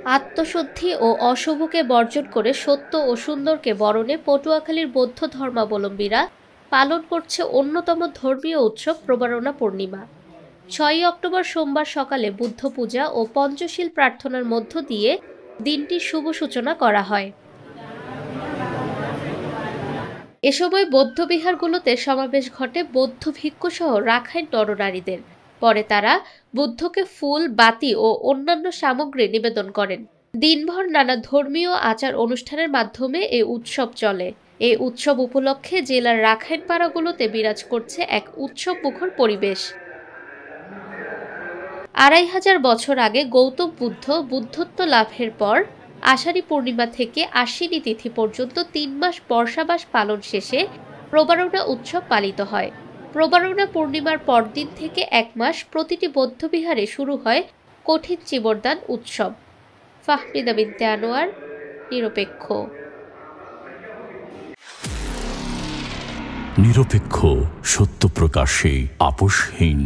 আত্মশুদ্ধি ও অশুভকে বর্জন করে সত্য ও সুন্দরকে বরণে পটুয়াখালীর বৌদ্ধ ধর্মাবলম্বীরা পালন করছে অন্যতম ধর্মীয় উৎসব প্রবারণা পূর্ণিমা। ৬ই অক্টোবর সোমবার সকালে বুদ্ধ পূজা ও পঞ্চশীল প্রার্থনার মধ্য দিয়ে দিনটির শুভ সূচনা করা হয়। এ সময় বৌদ্ধবিহারগুলোতে সমাবেশ ঘটে বৌদ্ধ ভিক্ষুসহ রাখাইন নরনারীদের। পরে তারা বুদ্ধকে ফুল, বাতি ও অন্যান্য সামগ্রী নিবেদন করেন। দিনভর নানা ধর্মীয় আচার অনুষ্ঠানের মাধ্যমে এই উৎসব চলে। এই উৎসব উপলক্ষে জেলার রাখাইন পাড়াগুলোতে বিরাজ করছে এক উৎসব মুখর পরিবেশ। ২৫০০ বছর আগে গৌতম বুদ্ধ বুদ্ধত্ব লাভের পর আষাঢ়ী পূর্ণিমা থেকে আশ্বিনী তিথি পর্যন্ত ৩ মাস বর্ষাবাস পালন শেষে প্রবারণা উৎসব পালিত হয়। প্রবারণা পূর্ণিমার পরদিন থেকে ১ মাস প্রতিটি বৌদ্ধবিহারে শুরু হয় কঠিন চিবরদান উৎসব। ফাহমিদা বিনতে আনোয়ার, নিরপেক্ষ। নিরপেক্ষ, সত্য প্রকাশে আপোষহীন।